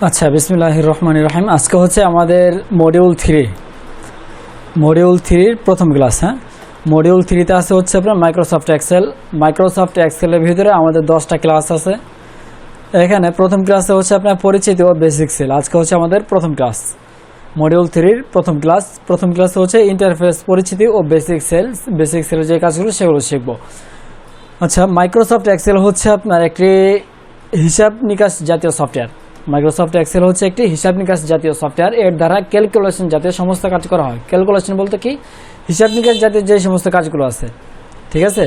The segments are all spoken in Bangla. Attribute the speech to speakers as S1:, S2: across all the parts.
S1: আচ্ছা, বিসমিল্লাহির রহমানির রহিম। আজকে হচ্ছে আমাদের মডিউল থ্রির প্রথম ক্লাস। মডিউল থ্রিতে আছে হচ্ছে আপনার মাইক্রোসফট এক্সেলের ভিতরে আমাদের 10টা ক্লাস আছে। এখানে প্রথম ক্লাসে হচ্ছে আপনার পরিচিতি ও বেসিক সেল। আজকে হচ্ছে আমাদের প্রথম ক্লাস, মডিউল থ্রির প্রথম ক্লাসে হচ্ছে ইন্টারফেস, পরিচিতি ও বেসিক সেলের যে কাজগুলো সেগুলো শিখব। আচ্ছা, মাইক্রোসফট এক্সেল হচ্ছে আপনার একটি হিসাব নিকাশ জাতীয় সফটওয়্যার। মাইক্রোসফট এক্সেল হচ্ছে একটি হিসাব নিকাশ জাতীয় সফটওয়্যার। এর দ্বারা ক্যালকুলেশন জাতীয় সমস্ত কাজ করা হয়। ক্যালকুলেশন বলতে কি, হিসাব নিকাশ জাতীয় যে সমস্ত কাজগুলো আছে, ঠিক আছে।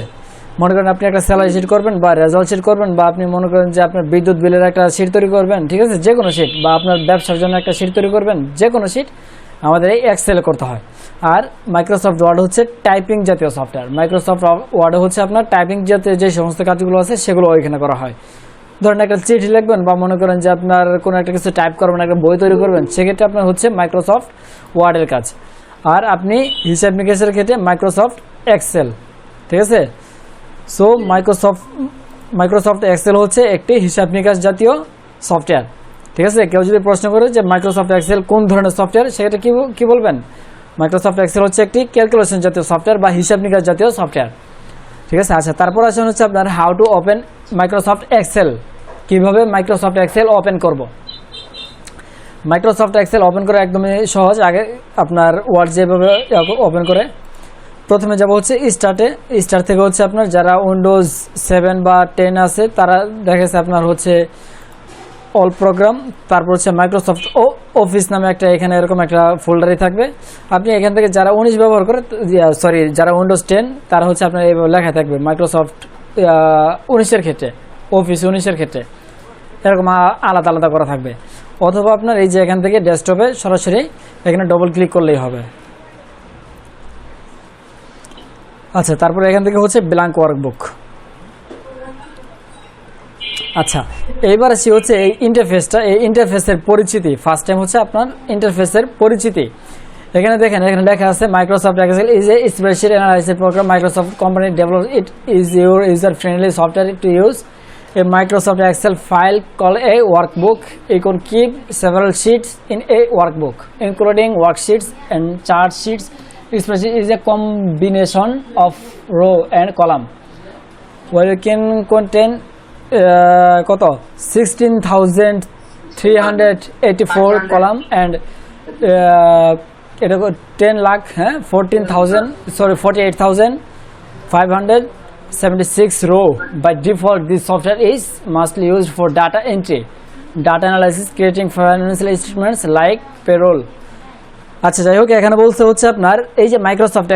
S1: মনে করেন আপনি একটা স্যালারি শিট করবেন বা রেজাল্ট শিট করবেন, বা আপনি মনে করেন যে আপনার বিদ্যুৎ বিলের একটা শিট তৈরি করবেন, ঠিক আছে, যে কোনো শিট, বা আপনার ব্যবসার জন্য একটা শিট তৈরি করবেন, যে কোনো শিট আমাদের এই এক্সেলে করতে হয়। আর মাইক্রোসফট ওয়ার্ড হচ্ছে টাইপিং জাতীয় সফটওয়্যার। মাইক্রোসফট ওয়ার্ডে হচ্ছে আপনার টাইপিং জাতীয় যে সমস্ত কাজগুলো আছে সেগুলো ওইখানে করা হয়। ধরেন একটা চিঠি লিখবেন, বা মনে করেন যে আপনার কোনো একটা কিছু টাইপ করবেন, একটা বই তৈরি করবেন, সেক্ষেত্রে আপনার হচ্ছে মাইক্রোসফট ওয়ার্ডের কাজ। আর আপনি হিসাব নিকাশের ক্ষেত্রে মাইক্রোসফট এক্সেল, ঠিক আছে। সো মাইক্রোসফট এক্সেল হচ্ছে একটি হিসাব নিকাশ জাতীয় সফটওয়্যার, ঠিক আছে। কেউ যদি প্রশ্ন করে যে মাইক্রোসফট এক্সেল কোন ধরনের সফটওয়্যার, সেক্ষেত্রে কি বলবেন? মাইক্রোসফট এক্সেল হচ্ছে একটি ক্যালকুলেশন জাতীয় সফটওয়্যার বা হিসাব নিকাশ জাতীয় সফটওয়্যার, ঠিক আছে। আচ্ছা, তারপর আসেন হচ্ছে আপনার how to open Microsoft Excel. কিভাবে মাইক্রোসফট এক্সেল ওপেন করব। মাইক্রোসফট এক্সেল ওপেন করা একদমই সহজ। আগে আপনার ওয়ার্ড যেভাবে ওপেন করে, প্রথমে যাব হচ্ছে স্টার্ট থেকে হচ্ছে আপনার যারা উইন্ডোজ 7 বা 10 আছে তারা দেখেছে আপনার হচ্ছে অল প্রোগ্রাম, তারপর হচ্ছে মাইক্রোসফট অফিস নামে একটা এখানে এরকম একটা ফোল্ডারই থাকবে। আপনি এখান থেকে যারা 19 ব্যবহার করে, যারা উইন্ডোজ 10 তারা হচ্ছে আপনার এইভাবে লেখা থাকবে মাইক্রোসফট 19-এর ক্ষেত্রে, অফিস 19-এর ক্ষেত্রে এরকম আলাদা আলাদা করা থাকবে। অথবা আপনার এই যে এখান থেকে ডেস্কটপে সরাসরি এখানে ডবল ক্লিক করলেই হবে। আচ্ছা, তারপরে এখান থেকে হচ্ছে ব্ল্যাঙ্ক ওয়ার্কবুক। আচ্ছা, এইবার আসি হচ্ছে এই ইন্টারফেসের পরিচিতি। ফার্স্ট টাইম হচ্ছে আপনার ইন্টারফেসের পরিচিতি। এখানে দেখেন, এখানে লেখা আছে Microsoft Excel is a spreadsheet analysis program Microsoft company develop it is your user friendly software to use a Microsoft Excel file call a workbook. You can keep several sheets in a workbook including worksheets and chart sheets. Spreadsheet is a combination of row and column where you can contain 16,384 column and 48,576 row. By default, this software is mostly used for data entry, data analysis, creating financial statements like payroll. আচ্ছা, যাই হোক, এখানে বলতে হচ্ছে আপনার এই যে মাইক্রোসফট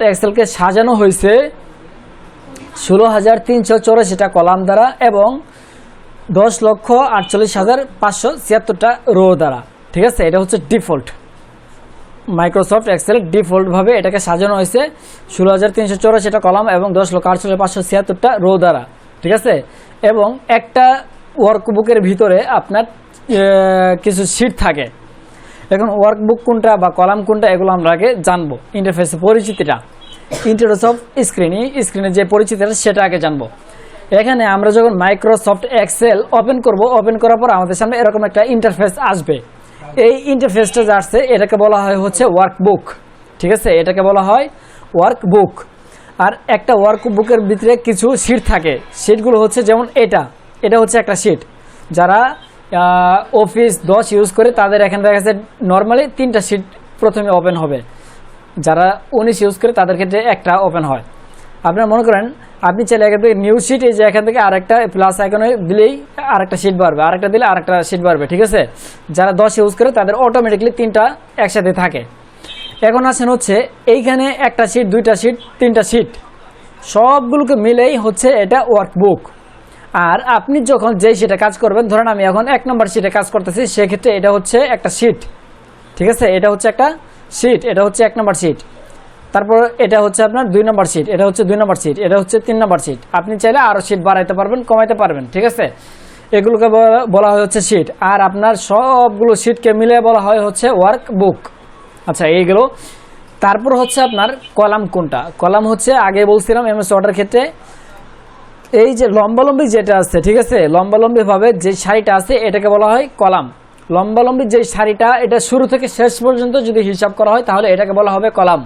S1: এক্সেলকে সাজানো হয়েছে 16,384টা কলাম দ্বারা এবং 10,48,576টা রো দ্বারা, ঠিক আছে। এটা হচ্ছে ডিফল্ট। মাইক্রোসফট এক্সেল ডিফল্টভাবে এটাকে সাজানো হয়েছে 16,384টা কলাম এবং 10,48,576টা রো দ্বারা, ঠিক আছে। এবং একটা ওয়ার্কবুকের ভিতরে আপনার কিছু শিট থাকে। এখন ওয়ার্কবুক কোনটা বা কলাম কোনটা এগুলো আমরা আগে জানবো। ইন্টারফেসের পরিচিতিটা, ইন্টারফেস অফ স্ক্রিনে যে পরিচিতিটা সেটা আগে জানবো। এখানে আমরা যখন মাইক্রোসফট এক্সেল ওপেন করব, ওপেন করার পর আমাদের সামনে এরকম একটা ইন্টারফেস আসবে। এই ইন্টারফেসটা যা আসছে এটাকে বলা হয় হচ্ছে ওয়ার্কবুক, ঠিক আছে। এটাকে বলা হয় ওয়ার্কবুক। আর একটা ওয়ার্কবুকের ভিতরে কিছু শিট থাকে। শিটগুলো হচ্ছে যেমন এটা হচ্ছে একটা শিট। যারা অফিস 10 ইউজ করে তাদের এখানে দেখা যাচ্ছে নর্মালি 3টা শিট প্রথমে ওপেন হবে। যারা 19 ইউজ করে তাদের ক্ষেত্রে একটা ওপেন হয়। আপনারা মনে করেন আপনি চাইলে এখান থেকে নিউ শিট, এই যে এখান থেকে আরেকটা প্লাস আইকনে দিলেই আরেকটা শিট বাড়বে, আরেকটা দিলে আরেকটা শিট বাড়বে, ঠিক আছে। যারা 10 ইউজ করে তাদের অটোমেটিকলি 3টা একসাথে থাকে। এখন আসেন হচ্ছে এইখানে একটা শিট, 2টা শিট, 3টা শিট, সবগুলোকে মিলেই হচ্ছে এটা ওয়ার্কবুক। আর আপনি যখন যেই শিটে কাজ করবেন, ধরেন আমি এখন 1 নম্বর শিটে কাজ করতেছি, সেক্ষেত্রে এটা হচ্ছে একটা শিট, ঠিক আছে। এটা হচ্ছে একটা শিট, এটা হচ্ছে 1 নম্বর শিট। তারপর এটা হচ্ছে আপনার 2 নম্বর শিট, এটা হচ্ছে 2 নম্বর শিট, এটা হচ্ছে 3 নম্বর শিট। আপনি চাইলে আরও শিট বাড়াইতে পারবেন, কমাইতে পারবেন, ঠিক আছে। এগুলোকে বলা হয় হচ্ছে শিট। আর আপনার সবগুলো শিটকে মিলে বলা হয় হচ্ছে ওয়ার্কবুক। আচ্ছা, এইগুলো। তারপর হচ্ছে আপনার কলাম কোনটা। কলাম হচ্ছে আগে বলছিলাম এমএস ওয়ার্ডের ক্ষেত্রে এই যে লম্বালম্বি যেটা আছে, ঠিক আছে, লম্বালম্বি ভাবে যে সারিটা আছে এটাকে বলা হয় কলাম। লম্বালম্বি যে সারিটা এটা শুরু থেকে শেষ পর্যন্ত যদি হিসাব করা হয় তাহলে এটাকে বলা হবে কলাম।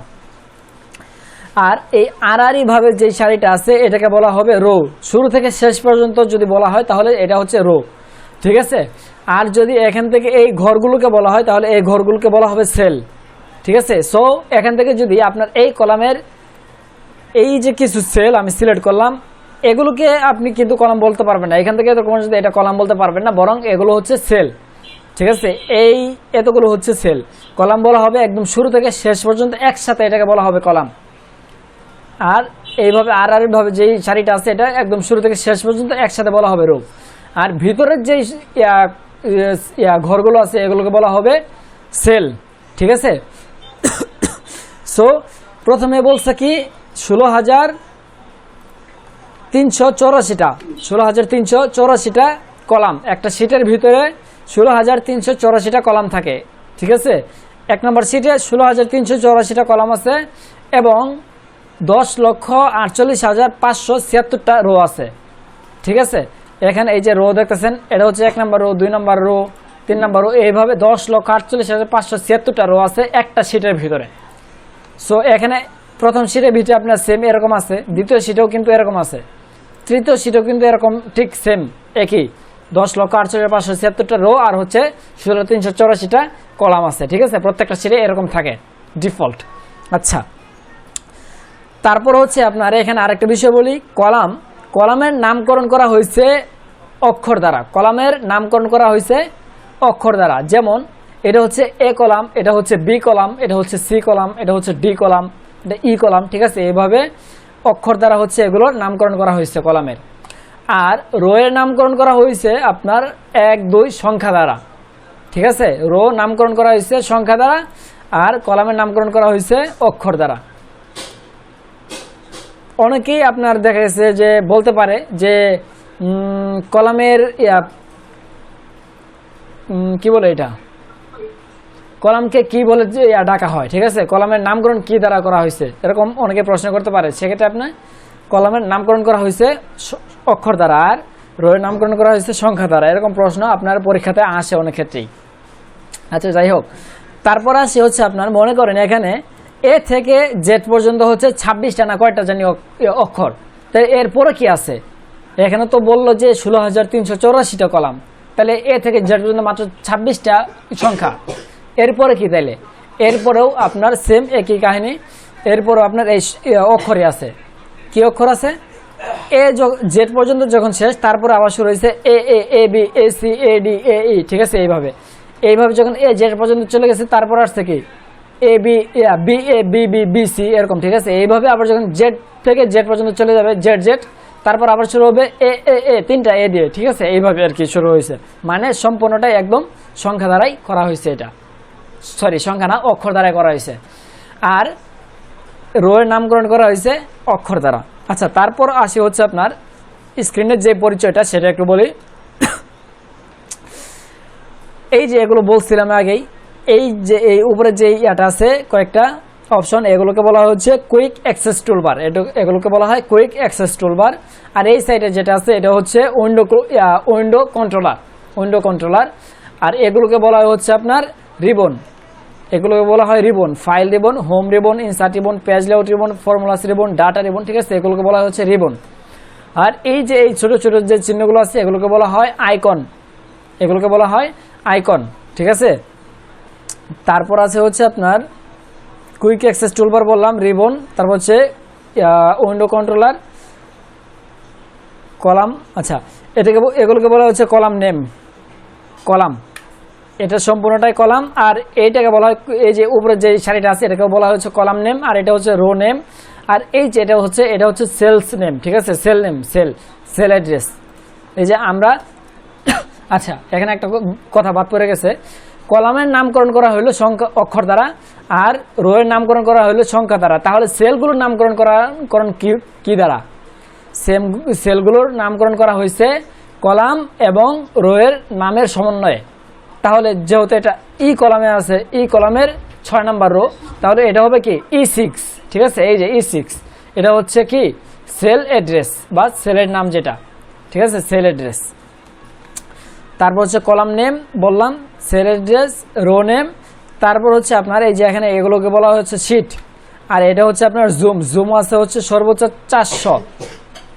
S1: আর এই আড়াআড়ি ভাবে যে সারিটা আছে এটাকে বলা হবে রো। শুরু থেকে শেষ পর্যন্ত যদি বলা হয় তাহলে এটা হচ্ছে রো, ঠিক আছে। আর যদি এখান থেকে এই ঘরগুলোকে বলা হয় তাহলে এই ঘরগুলোকে বলা হবে সেল, ঠিক আছে। সো এখান থেকে যদি আপনার এই কলামের এই যে কিছু সেল আমি সিলেক্ট করলাম, এগুলোকে আপনি কিন্তু কলাম বলতে পারবেন না। এখান থেকে কোনো যদি এটা কলাম বলতে পারবেন না, বরং এগুলো হচ্ছে সেল, ঠিক আছে। এই এতগুলো হচ্ছে সেল, কলাম বলা হবে একদম শুরু থেকে শেষ পর্যন্ত একসাথে, এটাকে বলা হবে কলাম। আর এইভাবে আড়াআড়ি ভাবে যেই সারিটা আছে এটা একদম শুরু থেকে শেষ পর্যন্ত একসাথে বলা হবে রো। আর ভিতরের যেই ঘরগুলো আছে এগুলোকে বলা হবে সেল, ঠিক আছে। সো প্রথমে বলছে কি 16,384টা কলাম, একটা শিটের ভিতরে 16,384টা কলাম থাকে, ঠিক আছে। এক নম্বর শিটে 16,384টা কলাম আছে এবং 10,48,576টা রো আছে, ঠিক আছে। এখানে এই যে রো দেখতেছেন এটা হচ্ছে 1 নম্বর রো, 2 নম্বর রো, 3 নম্বর রো, এইভাবে 10,48,576টা রো আছে একটা শিটের ভিতরে। সো এখানে প্রথম শিটের ভিতরে আপনার সেম এরকম আছে, দ্বিতীয় শিটেও কিন্তু এরকম আছে, তৃতীয় শিটেও কিন্তু এরকম ঠিক সেম একই 10,48,576টা রো আর হচ্ছে 16,384টা কলাম আছে, ঠিক আছে। প্রত্যেকটা শিটে এরকম থাকে ডিফল্ট। আচ্ছা, তারপর হচ্ছে আপনার এখানে আরেকটা বিষয় বলি, কলামের নামকরণ করা হয়েছে অক্ষর দ্বারা। কলামের নামকরণ করা হয়েছে অক্ষর দ্বারা। যেমন এটা হচ্ছে এ কলাম, এটা হচ্ছে বি কলাম, এটা হচ্ছে সি কলাম, এটা হচ্ছে ডি কলাম, এটা ই কলাম, ঠিক আছে। এইভাবে অক্ষর দ্বারা হচ্ছে এগুলোর নামকরণ করা হয়েছে কলামের। আর রো এর নামকরণ করা হয়েছে আপনার 1, 2 সংখ্যা দ্বারা, ঠিক আছে। রো নামকরণ করা হয়েছে সংখ্যা দ্বারা আর কলামের নামকরণ করা হয়েছে অক্ষর দ্বারা। অনেকেই আপনার দেখা গেছে যে বলতে পারে যে কলামের কি বলে এটা, কলামকে কি বলে যে ডাকা হয়, ঠিক আছে। কলামের নামকরণ কি দ্বারা করা হয়েছে এরকম অনেকে প্রশ্ন করতে পারে। সেক্ষেত্রে আপনার কলামের নামকরণ করা হয়েছে অক্ষর দ্বারা আর রোয়ের নামকরণ করা হয়েছে সংখ্যা দ্বারা। এরকম প্রশ্ন আপনার পরীক্ষাতে আসে অনেক ক্ষেত্রেই। আচ্ছা, যাই হোক, তারপর আসে হচ্ছে আপনার মনে করেন এখানে এ থেকে জেড পর্যন্ত হচ্ছে 26টা না কয়টা জানি অক্ষর, তাই এরপরে কি আছে? এখানে তো বললো যে 16,384টা কলাম, তাহলে এ থেকে জেড পর্যন্ত মাত্র 26টা সংখ্যা। এরপরে কি? তাইলে এরপরেও আপনার সেম একই কাহিনী, এরপরেও আপনার এই অক্ষরই আছে। কি অক্ষর আছে? এ জেড পর্যন্ত যখন শেষ, তারপরে আবার শুরু হয়েছে A A A B A C A D A E, ঠিক আছে। এইভাবে যখন এ জেড পর্যন্ত চলে গেছে তারপর আসছে কি A B B A B B B C এরকম, ঠিক আছে। এইভাবে আবার যখন জেড থেকে জেড পর্যন্ত চলে যাবে জেড জেড, তারপর আবার শুরু হবে এ এ এ, 3টা এ দিয়ে, ঠিক আছে। এইভাবে আর কি শুরু হয়েছে, মানে সম্পূর্ণটাই একদম সংখ্যা দ্বারাই করা হয়েছে। এটা সরি সংখ্যা না, অক্ষর দ্বারাই করা হয়েছে। আর রো এর নামকরণ করা হয়েছে অক্ষর দ্বারা। আচ্ছা, তারপর আসি হচ্ছে আপনার স্ক্রিনের যে পরিচয়টা সেটা একটু বলি। এই যে এগুলো বলছিলাম আগেই, এই যে এই উপরে যে ইয়াটা আছে কয়েকটা অপশন, এগুলোকে বলা হচ্ছে কুইক অ্যাক্সেস টুলবার। এগুলোকে বলা হয় কুইক অ্যাক্সেস টুলবার। আর এই সাইডে যেটা আছে এটা হচ্ছে উইন্ডো কন্ট্রোলার। আর এগুলোকে বলা হচ্ছে আপনার রিবন। এগুলোকে বলা হয় ribbon, file ribbon, home ribbon, insert ribbon, page layout ribbon, formulas ribbon, data ribbon, ঠিক আছে। এগুলোকে বলা হচ্ছে রিবন। আর এই যে এই ছোট ছোট যে চিহ্নগুলো আছে এগুলোকে বলা হয় আইকন। এগুলোকে বলা হয় আইকন, ঠিক আছে। তারপর আছে হচ্ছে আপনার কুইক অ্যাক্সেস টুলবার বললাম, রিবন, তারপর হচ্ছে উইন্ডো কন্ট্রোলার, কলাম। আচ্ছা, এগুলোকে বলা হচ্ছে কলাম নেম, কলাম। এটা সম্পূর্ণটাই কলাম। আর এইটাকে বলা হয়, এই যে উপরে যে সারিটা আছে এটাকে বলা হচ্ছে কলাম নেম, আর এটা হচ্ছে রো নেম। আর এই যে এটা হচ্ছে সেলস নেম, ঠিক আছে। Cell name, cell address. এই যে আমরা আচ্ছা, এখানে একটা কথা বাদ পড়ে গেছে। কলামের নামকরণ করা হলো সংখ্যা অক্ষর দ্বারা আর রো এর নামকরণ করা হলো সংখ্যা দ্বারা। তাহলে সেলগুলোর নামকরণ কি দ্বারা? সেলগুলোর নামকরণ করা হয়েছে কলাম এবং রো এর নামের সমন্বয়ে। তাহলে যেহেতু এটা ই কলামে আছে, ই কলামের 6 নাম্বার রো, তাহলে এটা হবে কি E6, ঠিক আছে। এই যে E6, এটা হচ্ছে কি সেল অ্যাড্রেস বা সেলের নাম যেটা, ঠিক আছে, সেল অ্যাড্রেস। তারপর হচ্ছে কলাম নেম বললাম, সেল অ্যাড্রেস, রো নেম। তারপর হচ্ছে আপনার এই যে এখানে এগুলোকে বলা হচ্ছে শিট, আর এটা হচ্ছে আপনার জুম আছে হচ্ছে সর্বোচ্চ 400,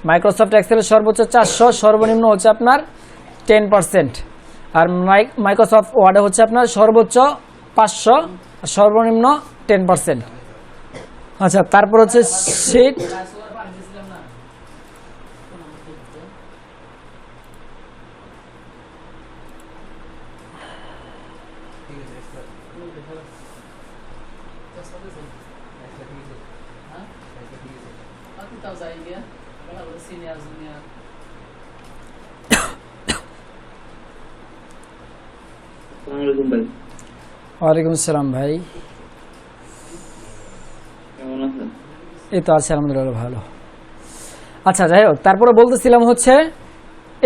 S1: মাইক্রোসফট এক্সেলের সর্বোচ্চ 400, সর্বনিম্ন হচ্ছে আপনার 10%। আর মাইক্রোসফট ওয়ার্ডে হচ্ছে আপনার সর্বোচ্চ 500, সর্বনিম্ন 10%। আচ্ছা, তারপর হচ্ছে শিট, ওয়ালাইকুম আসসালাম ভাই,
S2: কেমন আছেন?
S1: এই তো আছে আলহামদুলিল্লাহ ভালো। আচ্ছা, যাই হোক, তারপরে বলতেছিলাম হচ্ছে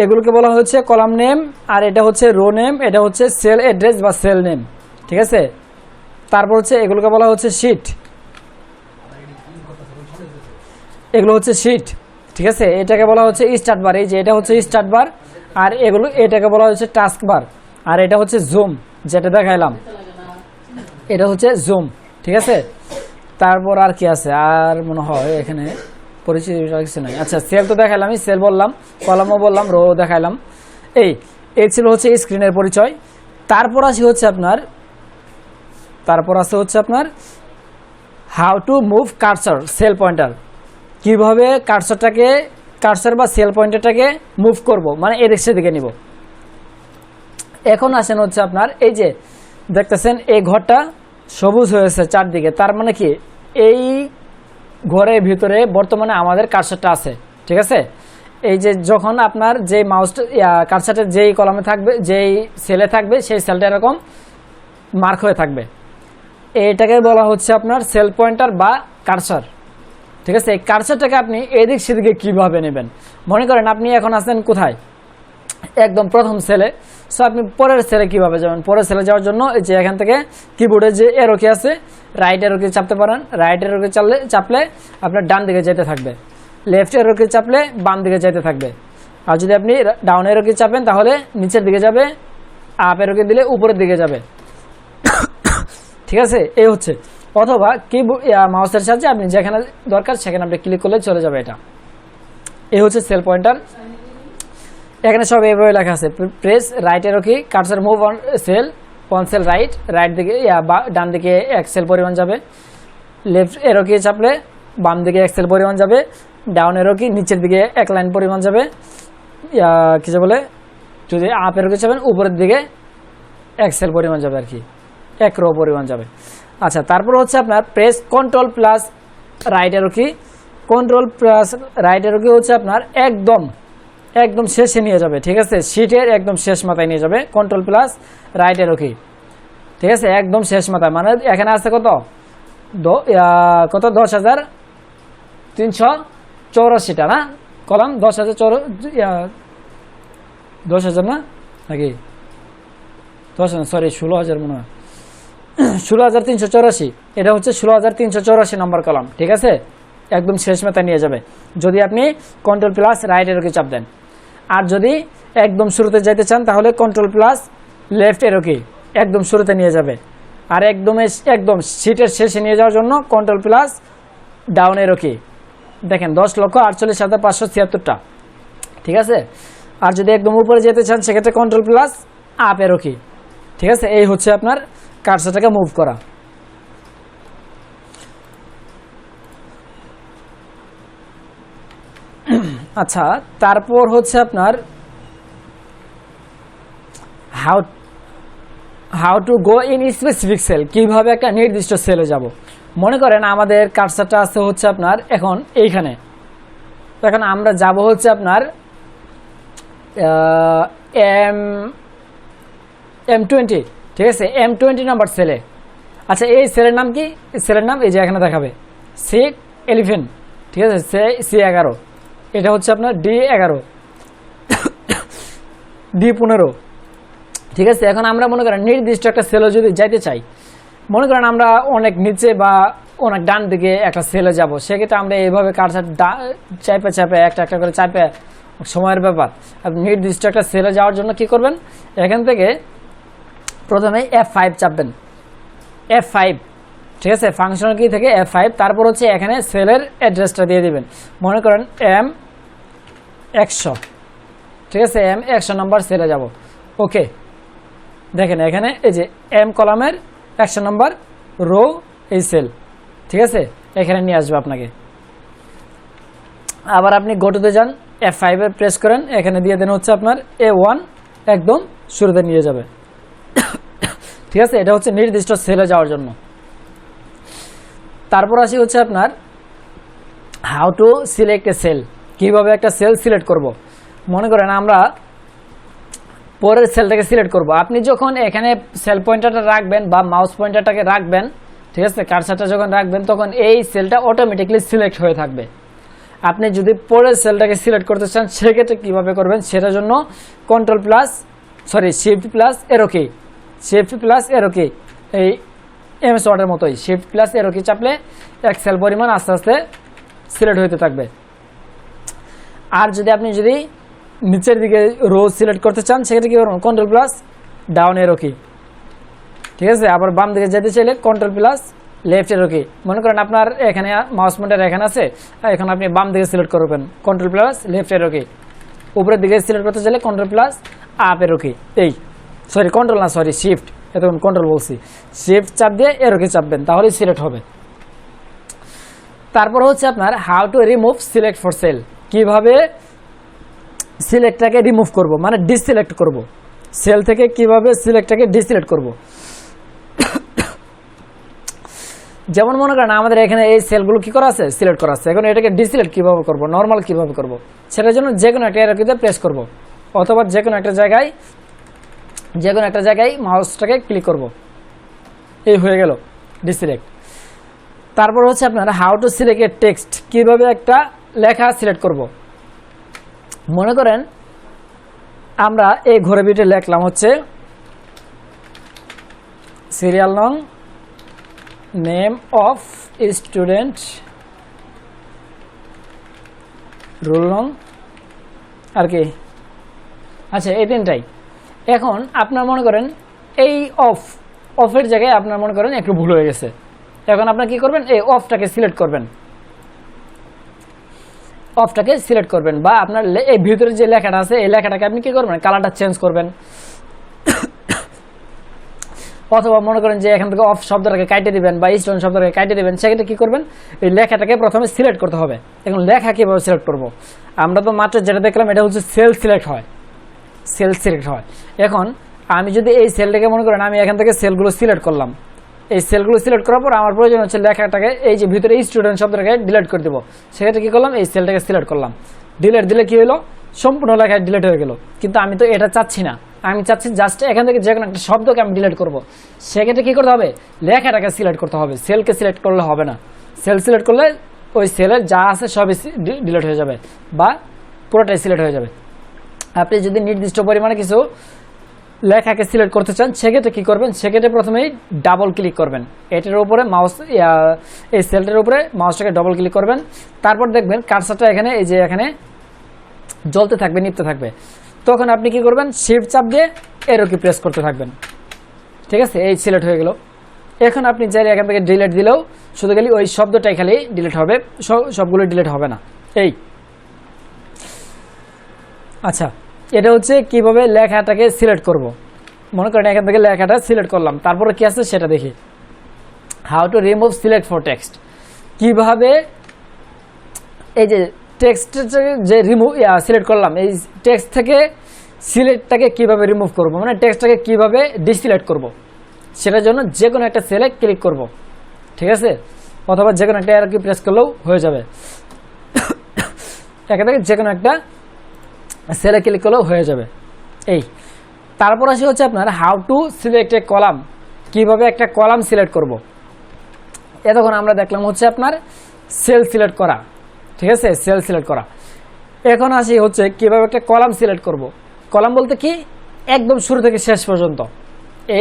S1: এগুলোকে বলা হচ্ছে কলাম নেম, আর এটা হচ্ছে রো নেম, এটা হচ্ছে সেল অ্যাড্রেস বা সেল নেম, ঠিক আছে। তারপর হচ্ছে এগুলোকে বলা হচ্ছে শিট, এগুলো হচ্ছে শিট, ঠিক আছে। এটাকে বলা হচ্ছে স্টার্ট বার, এই যে এটা হচ্ছে স্টার্ট বার, আর এটাকে বলা হচ্ছে টাস্ক বার, আর এটা হচ্ছে জুম যেটা দেখাইলাম, এটা হচ্ছে জুম, ঠিক আছে। তারপর আর কি আছে, আর মনে হয় এখানে পরিচিত কিছু নাই। আচ্ছা, সেল তো দেখাইলাম, সেল বললাম, কলামও বললাম, রো দেখাইলাম। এই ছিল হচ্ছে স্ক্রিনের পরিচয়। তারপর আছে হচ্ছে আপনার how to move cursor cell pointer, কিভাবে কার্সর বা সেল পয়েন্টারটাকে মুভ করব, মানে এদিক সেদিকে নিব। এখন আসেন হচ্ছে আপনার এই যে দেখতেছেন এই ঘরটা সবুজ হয়েছে চারদিকে, তার মানে কি এই ঘরের ভিতরে বর্তমানে আমাদের কার্সরটা আছে, ঠিক আছে। এই যে যখন আপনার যে মাউসটা কার্সরটা যেই কলামে থাকবে, যেই সেলে থাকবে, সেই সেলটা এরকম মার্ক হয়ে থাকবে, এটাকে বলা হচ্ছে আপনার সেল পয়েন্টার বা কার্সর, ঠিক আছে। এই কার্সরটাকে আপনি এদিক সেদিকে কিভাবে নেবেন, মনে করেন আপনি এখন আছেন কোথায়, একদম প্রথম সেলে, সো আপনি পরের সেলে কিভাবে যাবেন। পরের সেলে যাওয়ার জন্য এই যে এখান থেকে কিবোর্ডে যে এরো কি আছে, রাইট এরো কি চাপতে পারেন, রাইট এরো কি চাপলে আপনার ডান দিকে যেতে থাকবে, লেফট এরো কি চাপলে বাম দিকে যেতে থাকবে, আর যদি আপনি ডাউন এরো কি চাপেন তাহলে নিচের দিকে যাবে, আপ এরো কি দিলে উপরের দিকে যাবে, ঠিক আছে। এই হচ্ছে, অথবা মাউসের সাহায্যে আপনি যেখানে দরকার সেখানে আপনি ক্লিক করলে চলে যাবে। এটা এই হচ্ছে সেল পয়েন্টার। এখানে সব এইভাবে লেখা আছে, প্রেস রাইট এরো কি cursor move on sell, on sell right দিকে ডান দিকে 1 সেল পরিমাণ যাবে, লেফট এরো কি চাপলে বাম দিকে 1 সেল পরিমাণ যাবে, ডাউন এরো কি নিচের দিকে 1 লাইন পরিমাণ যাবে, কিছু বলে যদি আপ এরো কি চাপেন উপরের দিকে 1 সেল পরিমাণ যাবে, আর কি 1 রো পরিমাণ যাবে। আচ্ছা, তারপর হচ্ছে আপনার প্রেস কন্ট্রোল প্লাস রাইট এরো কি, কন্ট্রোল প্লাস রাইট এরো কি হচ্ছে আপনার একদম শেষে নিয়ে যাবে, ঠিক আছে, শিটের একদম শেষ মাথায় নিয়ে যাবে, কন্ট্রোল প্লাস রাইট এরো কি, ঠিক আছে, একদম শেষ মাথায়। মানে এখানে আছে কত 10,384টা না কলাম, 10,000 না নাকি 10,000, সরি 16,000 মনে হয়, 16,384, এটা হচ্ছে 16,384 নম্বর কলাম, ঠিক আছে, একদম শেষ মাথায় নিয়ে যাবে যদি আপনি কন্ট্রোল প্লাস রাইট এরো কি চাপ দেন। আর যদি একদম শুরুতে যাইতে চান তাহলে কন্ট্রোল প্লাস লেফট এরো কি একদম শুরুতে নিয়ে যাবে। আর একদম সিটের শেষে নিয়ে যাওয়ার জন্য কন্ট্রোল প্লাস ডাউন এরো কি, দেখেন 10,48,576টা, ঠিক আছে। আর যদি একদম উপরে যেতে চান সেক্ষেত্রে কন্ট্রোল প্লাস আপ এরো কি, ঠিক আছে। এই হচ্ছে আপনার কার্সরটাকে মুভ করা। আচ্ছা, তারপর হচ্ছে আপনার how to go in specific cell, কিভাবে একটা নির্দিষ্ট সেলে যাব। মনে করেন আমাদের কার্সরটা আছে হচ্ছে আপনার এখন এইখানে, এখন আমরা যাব হচ্ছে আপনার M20, ঠিক আছে, M20 নাম্বার সেলে। আচ্ছা, এই সেলের নাম কি, সেলের নাম এই যে এখানে দেখাবে C11, ঠিক আছে, C11, এটা হচ্ছে আপনার D11, D15, ঠিক আছে। এখন আমরা মনে করেন নির্দিষ্ট একটা সেলে যদি যাইতে চাই, মনে করেন আমরা অনেক নিচে বা অনেক ডান দিকে একটা সেলে যাব, সেক্ষেত্রে আমরা এইভাবে কার্সার চাপে চাপে একটা একটা করে চাপে, সময়ের ব্যাপার। আপনি নির্দিষ্ট একটা সেলে যাওয়ার জন্য কি করবেন, এখান থেকে প্রথমে F5 চাপবেন, F5, ঠিক আছে, ফাংশনাল কি থেকে F5। তারপর হচ্ছে এখানে সেলের অ্যাড্রেসটা দিয়ে দিবেন, মনে করেন M100, ঠিক আছে, M100 নম্বর সেলে যাব। ওকে, দেখেন এখানে এই যে M কলামের 100 নম্বর রো এই সেল, ঠিক আছে, এখানে নিয়ে আসবে আপনাকে। আবার আপনি গোটুতে যান, F5 এ প্রেস করেন, এখানে দিয়ে দেন হচ্ছে আপনার A1, একদম শুরুতে নিয়ে যাবে, ঠিক আছে। এটা হচ্ছে নির্দিষ্ট সেলে যাওয়ার জন্য। তারপর আসি হচ্ছে আপনার how to select a cell, কীভাবে একটা সেল সিলেক্ট করব। মনে করেন আমরা পরের সেলটাকে সিলেক্ট করব। আপনি যখন এখানে সেল পয়েন্টারটা রাখবেন বা মাউস পয়েন্টারটাকে রাখবেন, ঠিক আছে, কার্সারটা যখন রাখবেন, তখন এই সেলটা অটোমেটিকলি সিলেক্ট হয়ে থাকবে। আপনি যদি পরের সেলটাকে সিলেক্ট করতে চান, সেক্ষেত্রে কীভাবে করবেন, সেটার জন্য শিফট প্লাস এরো কি, শিফট প্লাস এরো কি, এই এমএস ওয়ার্ডের মতোই শিফট প্লাস এরো কি চাপলে এক সেল পরিমাণ আস্তে আস্তে সিলেক্ট হতে থাকবে। আর আপনি যদি নিচের দিকে রো সিলেক্ট করতে চান, সেক্ষেত্রে কী করবেন, কন্ট্রোল প্লাস ডাউন এরো কি, ঠিক আছে। আবার বাম দিকে যেতে চাইলে কন্ট্রোল প্লাস লেফট এরো কি। মনে করেন আপনার এখানে মাউস পয়েন্টার এখানে আছে, এখন আপনি বাম দিকে সিলেক্ট করবেন, কন্ট্রোল প্লাস লেফট এরো কি। উপরের দিকে সিলেক্ট করতে চাইলে কন্ট্রোল প্লাস আপ এরো কি, শিফট, এতক্ষণ কন্ট্রোল বলছি, শিফট চাপ দিয়ে এরো কি চাপবেন, তাহলেই সিলেক্ট হবে। তারপর হচ্ছে আপনার how to remove select for sale, কিভাবে সিলেক্টটাকে রিমুভ করব, মানে ডিসিলেক্ট করব, সেল থেকে কিভাবে সিলেক্টটাকে ডিসিলেক্ট করব। যেমন মনে করেন আমাদের এখানে এই সেলগুলো কি করা আছে, সিলেক্ট করা আছে, এখন এটাকে ডিসিলেক্ট কিভাবে করব, নর্মাল কিভাবে করব, সেটার জন্য যে কোনো একটা এরোতে প্রেস করব, অথবা যে কোনো একটা জায়গায় মাউসটাকে ক্লিক করব, এই হয়ে গেল ডিসিলেক্ট। তারপর হচ্ছে আপনার how to select A text, কিভাবে একটা লেখা সিলেক্ট করব। মনে করেন আমরা এই ঘরে বিটে লিখলাম হচ্ছে সিরিয়াল নং, নেম অফ স্টুডেন্ট, রোল নং, আর কি, আচ্ছা, এই তিনটাই। এখন আপনার মনে করেন এই অফের জায়গায় আপনার মনে করেন একটু ভুল হয়ে গেছে, এখন আপনার কি করবেন, এই অফটাকে সিলেক্ট করবেন, বা আপনার এই ভিতরে যে লেখাটা আছে, এই লেখাটাকে আপনি কি করবেন, কালারটা চেঞ্জ করবেন। অথবা মনে করেন যে এখান থেকে অফ শব্দটাকে কাটে দিবেন বা স্টুডেন্ট শব্দটাকে কাটে দিবেন, সেক্ষেত্রে কি করবেন, এই লেখাটাকে প্রথমে সিলেক্ট করতে হবে। এখন লেখা কিভাবে সিলেক্ট করব, আমরা তো মাত্র যেটা দেখলাম এটা হচ্ছে সেল সিলেক্ট হয়। এখন আমি যদি এই সেলটাকে মনে করেন আমি এখান থেকে সেলগুলো সিলেক্ট করলাম, এই সেলগুলো সিলেক্ট করার পর আমার প্রয়োজন হচ্ছে লেখাটাকে এই যে ভিতরে স্টুডেন্ট শব্দটাকে ডিলিট করে দেবো, সেক্ষেত্রে কি করলাম, এই সেলটাকে সিলেক্ট করলাম, ডিলিট দিলে কি হলো, সম্পূর্ণ লেখা ডিলিট হয়ে গেল। কিন্তু আমি তো এটা চাচ্ছি না, আমি চাচ্ছি জাস্ট এখান থেকে যে কোনো একটা শব্দকে আমি ডিলিট করব, সেক্ষেত্রে কি করতে হবে, লেখাটাকে সিলেক্ট করতে হবে, সেলকে সিলেক্ট করলে হবে না। সেল সিলেক্ট করলে ওই সেলের যা আছে সবই ডিলিট হয়ে যাবে বা পুরোটাই সিলেক্ট হয়ে যাবে। আপনি যদি নির্দিষ্ট পরিমাণে কিছু লেখাকে সিলেক্ট করতে চান, সেক্ষেত্রে কি করবেন, সেক্ষেত্রে প্রথমেই ডাবল ক্লিক করবেন, এটার উপরে মাউস, এই সেলটার উপরে মাউসটাকে ডবল ক্লিক করবেন। তারপর দেখবেন কার্সারটা এখানে এই যে এখানে জ্বলতে থাকবে, নিতে থাকবে, তখন আপনি কি করবেন, শিফট চাপ দিয়ে এরো কি প্রেস করতে থাকবেন, ঠিক আছে, এই সিলেক্ট হয়ে গেল। এখন আপনি চাইলে এখান থেকে ডিলিট দিলেও শুধু খালি ওই শব্দটাই খালি ডিলিট হবে, সবগুলো ডিলিট হবে না। এই আচ্ছা, এটা হচ্ছে কিভাবে লেখাটাকে সিলেক্ট করব। মনে করেন এখান থেকে লেখাটা সিলেক্ট করলাম, তারপরে কি আছে সেটা দেখি। How to remove select for text, কিভাবে এই যে টেক্সট যে সিলেক্ট করলাম, এই টেক্সট থেকে সিলেক্টটাকে কিভাবে রিমুভ করব, মানে টেক্সটটাকে কিভাবে ডিসিলেক্ট করব, সেটার জন্য যে কোনো একটা সেলে ক্লিক করব, ঠিক আছে, অথবা যে কোনো একটা আর কি প্রেস করলেও হয়ে যাবে, এখান থেকে যে কোনো একটা সেলে ক্লিক করলেও হয়ে যাবে। এই তারপর আসি হচ্ছে আপনার how to select A column, কিভাবে একটা কলাম সিলেক্ট করব। এতক্ষণ আমরা দেখলাম হচ্ছে আপনার সেল সিলেক্ট করা, ঠিক আছে, সেল সিলেক্ট করা। এখন আসি হচ্ছে কিভাবে একটা কলাম সিলেক্ট করব। কলাম বলতে কি, একদম শুরু থেকে শেষ পর্যন্ত,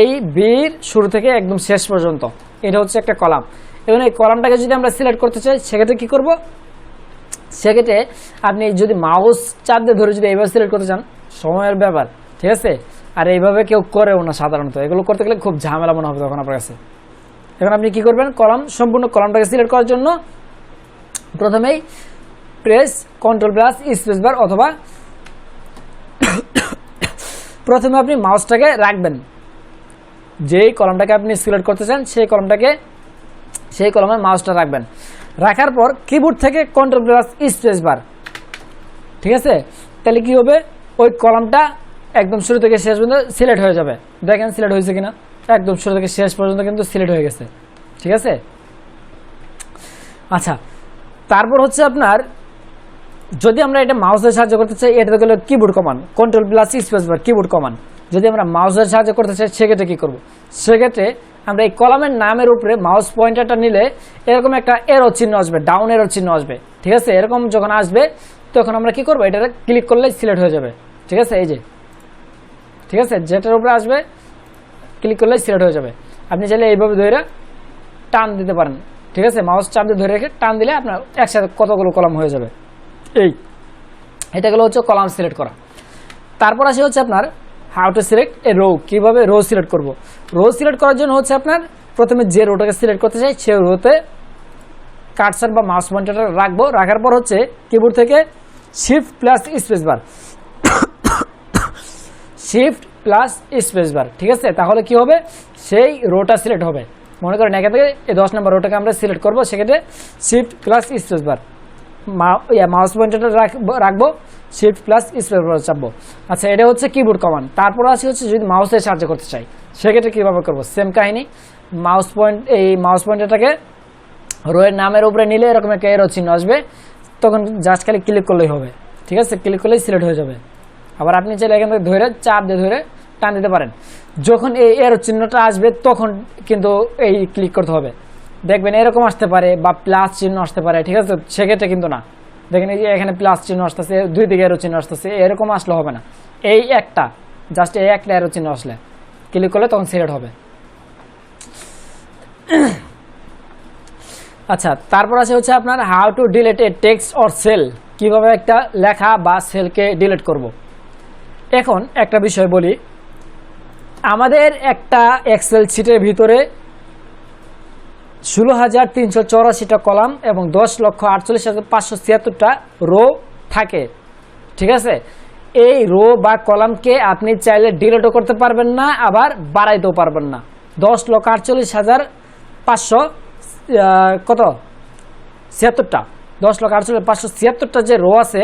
S1: এই বির শুরু থেকে একদম শেষ পর্যন্ত, এটা হচ্ছে একটা কলাম। এবং এই কলামটাকে যদি আমরা সিলেক্ট করতে চাই সেক্ষেত্রে কি করব, সেক্ষেত্রে আপনি যদি মাউস চাপ দিয়ে ধরে যদি এইভাবে সিলেক্ট করতে চান সময়ের ব্যাপার, ঠিক আছে। আর এইভাবে কেউ করেও না সাধারণত, এগুলো করতে গেলে খুব ঝামেলা মনে হবে তখন আপনার কাছে। এখন আপনি কি করবেন, সম্পূর্ণ কলামটাকে সিলেক্ট করার জন্য প্রথমেই প্রেস কন্ট্রোল প্লাস স্পেস বার, অথবা প্রথমে আপনি মাউসটাকে রাখবেন যেই কলামটাকে আপনি সিলেক্ট করতে চান সেই কলামে মাউসটা রাখবেন। রাখার পর কিবোর্ড থেকে কন্ট্রোল প্লাস স্পেস বার, ঠিক আছে। তাহলে কি হবে, ওই কলামটা একদম শুরু থেকে শেষ পর্যন্ত সিলেক্ট হয়ে যাবে। দেখেন সিলেক্ট হয়েছে কিনা, একদম শুরু থেকে শেষ পর্যন্ত কিন্তু সিলেক্ট হয়ে গেছে, ঠিক আছে। আচ্ছা, তারপর হচ্ছে আপনার যদি আমরা এটা মাউসের সাহায্য করতে চাই, এটা গেল keyboard command, control plus space বার কিবোর্ড কমান্ড। যদি আমরা মাউসের সাহায্য করতে চাই সেক্ষেত্রে কি করব, সেক্ষেত্রে আমরা এই কলামের নামের উপরে মাউস পয়েন্টারটা নিলে এরকম একটা এরো চিহ্ন আসবে, ডাউন এরো চিহ্ন আসবে, ঠিক আছে। এরকম যখন আসবে তখন আমরা কি করব, এটা ক্লিক করলে সিলেক্ট হয়ে যাবে, ঠিক আছে। এই যে, ঠিক আছে, যেটার উপরে আসবে ক্লিক করলে সিলেক্ট হয়ে যাবে। আপনি চাইলে এইভাবে ধরে টান দিতে পারেন, ঠিক আছে। মাউস চাপ দিয়ে ধরে রেখে টান দিলে আপনার একসাথে কতগুলো কলাম হয়ে যাবে। এটা গেলো হচ্ছে কলাম সিলেক্ট করা। তারপর আসে হচ্ছে আপনার how to select a row, কিভাবে রো সিলেক্ট করব। রো সিলেক্ট করার জন্য হচ্ছে আপনার প্রথমে যে রোটাকে সিলেক্ট করতে চাই সেই রোতে কার্সার বা মাউস পয়েন্টারটা রাখবো। রাখার পর হচ্ছে কিবোর্ড থেকে শিফট প্লাস স্পেস বার, শিফট প্লাস স্পেস বার, ঠিক আছে। তাহলে কি হবে, সেই রোটা সিলেক্ট হবে। মনে করেন এখান থেকে এই 10 নম্বর রোটাকে আমরা সিলেক্ট করবো, সেক্ষেত্রে shift plus space bar, mouse পয়েন্টারটা রাখবো, শিফট প্লাস স্পেস বার চাপবো। আচ্ছা, এটা হচ্ছে কিবোর্ড কমান্ড। তারপর আসি হচ্ছে যদি মাউসের সাহায্য করতে চাই সেক্ষেত্রে কীভাবে করবো, সেম কাহিনী। মাউস পয়েন্টারটাকে রোয়ের নামের উপরে নিলে এরকম একটা এরো চিহ্ন আসবে, তখন জাস্ট খালি ক্লিক করলেই হবে, ঠিক আছে। ক্লিক করলেই সিলেক্ট হয়ে যাবে। আবার আপনি চাইলে এখান থেকে ধরে চাপ দিয়ে ধরে টান দিতে পারেন। যখন এই এরো চিহ্নটা আসবে তখন কিন্তু এই ক্লিক করতে হবে। দেখবেন এরকম আসতে পারে বা প্লাস চিহ্ন আসতে পারে, ঠিক আছে। সেক্ষেত্রে কিন্তু না, দেখেন এই যে এখানে প্লাস চিহ্ন আসতেছে, দুই দিকে এরো চিহ্ন আসতেছে, এরকম আসলে হবে না। এই একটা জাস্ট এই একটা এরো চিহ্ন আসলে ক্লিক করলে তখন সিলেক্ট হবে। আচ্ছা, তারপর আছে হচ্ছে আপনার how to delete a text or cell, কিভাবে একটা লেখা বা সেলকে ডিলিট করব। এখন একটা বিষয় বলি, আমাদের একটা এক্সেল শিটের ভিতরে 16,384টা কলাম এবং 10,48,576টা রো থাকে, ঠিক আছে। এই রো বা কলামকে আপনি চাইলে ডিলিটও করতে পারবেন না, আবার বাড়াইতেও পারবেন না। 10,48,500 কত 76টা 10,48,576টা যে রো আছে,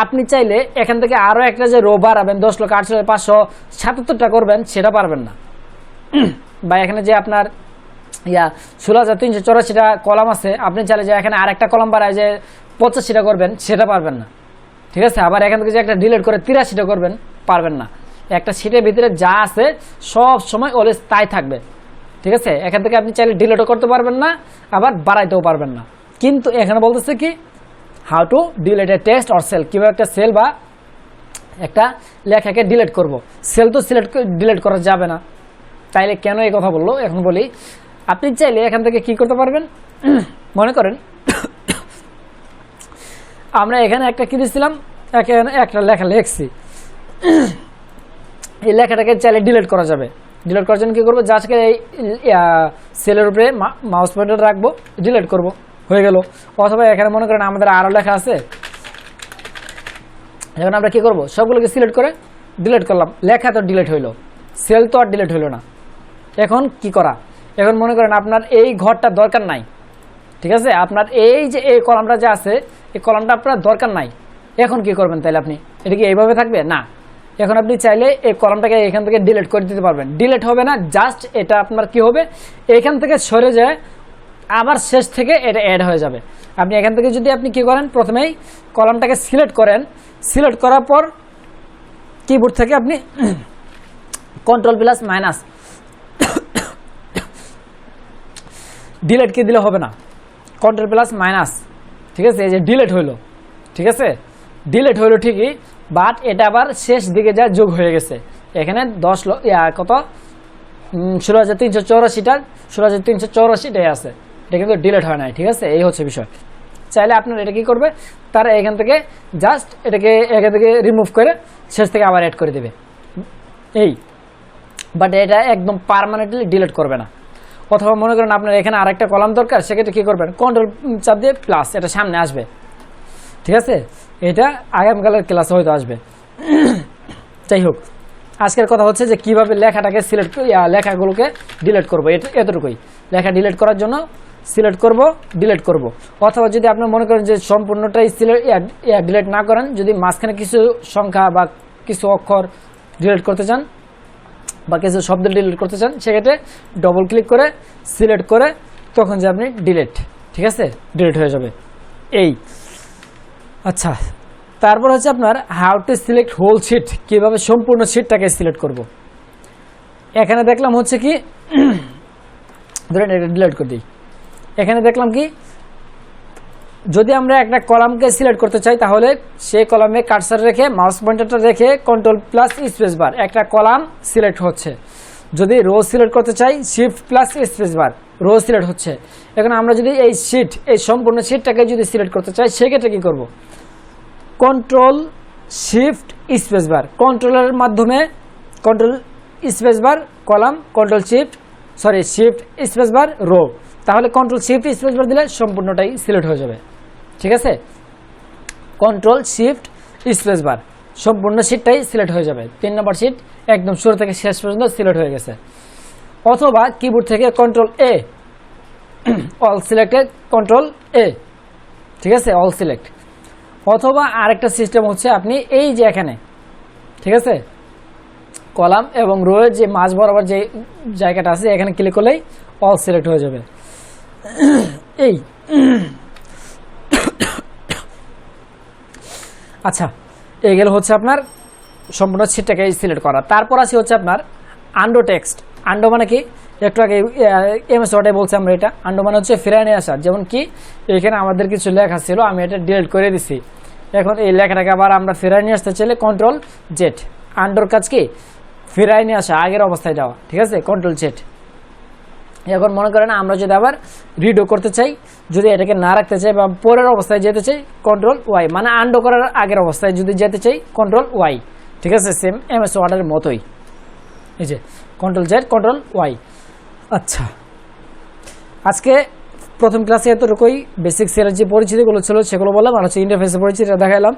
S1: আপনি চাইলে এখান থেকে আরও একটা যে রো বাড়াবেন 10,48,577টা করবেন, সেটা পারবেন না। বা এখানে যে আপনার 16,384টা কলাম আছে, আপনি চাইলে যে এখানে আরেকটা কলাম বাড়ায় যে 85টা করবেন, সেটা পারবেন না, ঠিক আছে। আবার এখান থেকে যে একটা ডিলিট করে 83টা করবেন, পারবেন না। একটা শিটের ভিতরে যা আছে সব সময় অলওয়েজ তাই থাকবে, ঠিক আছে। এখান থেকে আপনি চাইলে ডিলিটও করতে পারবেন না, আবার বাড়াইতেও পারবেন না। কিন্তু এখানে বলতেছে কি, how to delete a text or cell, কিভাবে একটা সেল বা একটা লেখাকে ডিলিট করব। সেল তো ডিলিট করা যাবে না, তাইলে কেন এই কথা বললো এখন বলি। আপনি চাইলে এখান থেকে কি করতে পারবেন, মনে করেন আমরা এখানে একটা কি দিয়েছিলাম, এখানে একটা লেখা লিখছি, এই লেখাটাকে চাইলে ডিলিট করা যাবে। ডিলিট করার জন্য কি করবো, জাস্ট এই সেলের উপরে মাউস পয়েন্টার রাখবো, ডিলিট করব, হয়ে গেল। অথবা এখানে মনে করেন আমাদের আরও লেখা আছে, এখন আমরা কি করব, সবগুলোকে সিলেক্ট করে ডিলিট করলাম। লেখা তো ডিলিট হইলো, সেল তো আর ডিলিট হইলো না। এখন কি করা, এখন মনে করেন আপনার এই ঘরটা দরকার নাই, ঠিক আছে। আপনার এই যে এই কলামটা যে আছে, এই কলামটা আপনার দরকার নাই। এখন কি করবেন, তাহলে আপনি এটা কি এইভাবে থাকবে না। এখন আপনি চাইলে এই কলামটাকে এখান থেকে ডিলিট করে দিতে পারবেন। ডিলিট হবে না, জাস্ট এটা আপনার কি হবে, এখান থেকে সরে যায়, আবার শেষ থেকে এটা অ্যাড হয়ে যাবে। আপনি এখান থেকে যদি আপনি কি করেন, প্রথমেই কলামটাকে সিলেক্ট করেন, সিলেক্ট করার পর কিবোর্ড থেকে আপনি কন্ট্রোল প্লাস মাইনাস ডিলিট কি দিলে হবে না, কন্ট্রোল প্লাস মাইনাস, ঠিক আছে। এই যে ডিলিট হইলো, ঠিক আছে, ডিলিট হইলো ঠিকই, বাট এটা আবার শেষ দিকে যা যোগ হয়ে গেছে। এখানে 16,384টা 16,384টাই আছে, এটা কিন্তু ডিলিট হয় নাই, ঠিক আছে? এই হচ্ছে বিষয়। চাইলে আপনার এটা কি করবে, তারা এখান থেকে জাস্ট এটাকে এখান থেকে রিমুভ করে শেষ থেকে আবার অ্যাড করে দেবে এই, বাট এটা একদম পার্মানেন্টলি ডিলিট করবে না। অথবা মনে করেন আপনার এখানে আরেকটা কলাম দরকার, সেক্ষেত্রে কী করবেন, কন্ট্রোল চাপ দিয়ে প্লাস, এটা সামনে আসবে, ঠিক আছে? এটা আগামীকালের ক্লাসে হয়তো আসবে। যাই হোক, আজকের কথা হচ্ছে যে কীভাবে লেখাটাকে লেখাগুলোকে ডিলিট করবো, এতটুকুই। লেখা ডিলিট করার জন্য সিলেক্ট করব, ডিলিট করব। অথবা যদি আপনি মনে করেন যে সম্পূর্ণটাই ডিলিট না করেন, যদি মাঝখানে কিছু সংখ্যা বা কিছু অক্ষর ডিলিট করতে চান বা কিছু শব্দ ডিলিট করতে চান, সেক্ষেত্রে ডবল ক্লিক করে সিলেক্ট করে তখন যে আপনি ডিলিট, ঠিক আছে, ডিলিট হয়ে যাবে এই। আচ্ছা, তারপর হচ্ছে আপনার how to select whole sheet, কীভাবে সম্পূর্ণ শিটটাকে সিলেক্ট করব। এখানে দেখলাম হচ্ছে কি, ধরেন এটা ডিলিট করে দিই। এখানে দেখলাম কি, যদি আমরা একটা কলামকে সিলেক্ট করতে চাই তাহলে সেই কলামে কার্সার রেখে মাউস পয়েন্টারটা রেখে কন্ট্রোল প্লাস স্পেস বার, একটা কলাম সিলেক্ট হচ্ছে। যদি রো সিলেক্ট করতে চাই shift plus space bar, row select হচ্ছে। এখন আমরা যদি এই শিট, এই সম্পূর্ণ শিটটাকে যদি সিলেক্ট করতে চাই, সেক্ষেত্রে কী করব, কন্ট্রোল শিফট স্পেস বার, কন্ট্রোলের মাধ্যমে control space bar column, control shift space bar row. তাহলে কন্ট্রোল শিফট স্পেস বার দিলে সম্পূর্ণটাই সিলেক্ট হয়ে যাবে, ঠিক আছে? কন্ট্রোল শিফট স্পেস বার, সম্পূর্ণ শিটটাই সিলেক্ট হয়ে যাবে। 3 নম্বর শিট একদম শুরু থেকে শেষ পর্যন্ত সিলেক্ট হয়ে গেছে। অথবা কিবোর্ড থেকে কন্ট্রোল এ, অল সিলেক্টেড, কন্ট্রোল এ, ঠিক আছে, অল সিলেক্ট। অথবা আরেকটা সিস্টেম হচ্ছে আপনি এই যে এখানে, ঠিক আছে, কলাম এবং রোয়ের যে মাঝ বরাবর যে জায়গাটা আছে, এখানে ক্লিক করলেই অল সিলেক্ট হয়ে যাবে এই। আচ্ছা, এইগুলো হচ্ছে আপনার সম্পূর্ণ শিটটাকে সিলেক্ট করা। তারপর আছে হচ্ছে আপনার আন্ডো টেক্সট। আন্ডো মানে কি, একটু আগে এমএস ওয়ার্ডে বলছি আমরা, এটা আন্ডো মানে হচ্ছে ফিরায় নিয়ে আসা। যেমন কি এখানে আমাদের কিছু লেখা ছিল, আমি এটা ডিলিট করে দিছি। এখন এই লেখাটাকে আবার আমরা ফিরায় নিয়ে আসতে চাইলে কন্ট্রোল জেড। আন্ডোর কাজ কি, ফিরায় নিয়ে আসা, আগের অবস্থায় যাওয়া, ঠিক আছে, কন্ট্রোল জেড। এখন মনে করেন আমরা যদি আবার রিডো করতে চাই, যদি এটাকে না রাখতে চাই বা পরের অবস্থায় যেতে চাই, কন্ট্রোল ওয়াই, মানে আন্ডো করার আগের অবস্থায় যদি যেতে চাই কন্ট্রোল ওয়াই, ঠিক আছে, সেম এমএস ওয়ার্ডের মতোই, এই যে কন্ট্রোল জেড, কন্ট্রোল ওয়াই। আচ্ছা, আজকে প্রথম ক্লাসে এতটুকুই। বেসিক সেলের যে পরিচিতিগুলো ছিল সেগুলো বললাম, আর হচ্ছে ইন্টারফেসের পরিচিতিটা দেখালাম।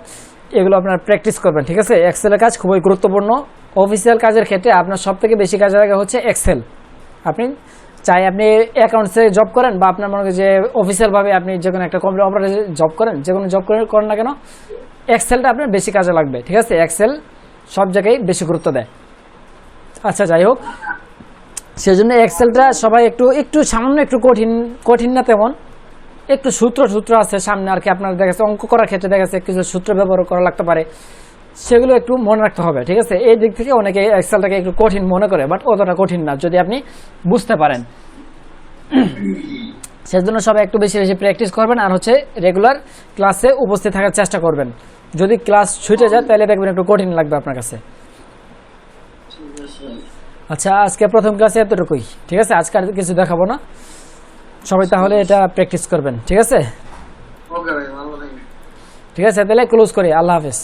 S1: এগুলো আপনার প্র্যাকটিস করবেন, ঠিক আছে? এক্সেলের কাজ খুবই গুরুত্বপূর্ণ। অফিসিয়াল কাজের ক্ষেত্রে আপনার সবথেকে বেশি কাজে লাগে হচ্ছে এক্সেল। আপনি চাই আপনি অ্যাকাউন্টসে জব করেন বা আপনার মনে করেন যে অফিসিয়ালভাবে আপনি যে কোনো একটা কোম্পানি অপারেটরে জব করেন, যে কোনো জব করেন না কেন, এক্সেলটা আপনার বেশি কাজে লাগবে, ঠিক আছে? এক্সেল সব জায়গায় বেশি গুরুত্ব দেয়। আচ্ছা, যাই হোক, সেজন্য এক্সেলটা সবাই একটু সামান্য একটু কঠিন না তেমন, একটু সূত্র আছে সামনে আর কি। আপনার দেখা যাচ্ছে অঙ্ক করার ক্ষেত্রে দেখা যাচ্ছে কিছু সূত্র ব্যবহার করা লাগতে পারে, সেগুলো একটু মনে রাখতে হবে, ঠিক আছে? এই দিক থেকে অনেকে এক্সেলটাকে একটু কঠিন মনে করে, বাট অতটা কঠিন না যদি আপনি বুঝতে পারেন। সেজন্য সবাই একটু বেশি বেশি প্র্যাকটিস করবেন, আর হচ্ছে রেগুলার ক্লাসে উপস্থিত থাকার চেষ্টা করবেন। যদি ক্লাস ছুটে যায় তাহলে দেখবেন একটু কঠিন লাগবে আপনার কাছে। আচ্ছা, আজকে প্রথম ক্লাসে এতটুকুই, ঠিক আছে? আজকে আর কিছু দেখাবো না, সবাই তাহলে এটা প্র্যাকটিস করবেন, ঠিক আছে? ঠিক আছে, তাহলে ক্লোজ করি। আল্লাহ হাফেজ।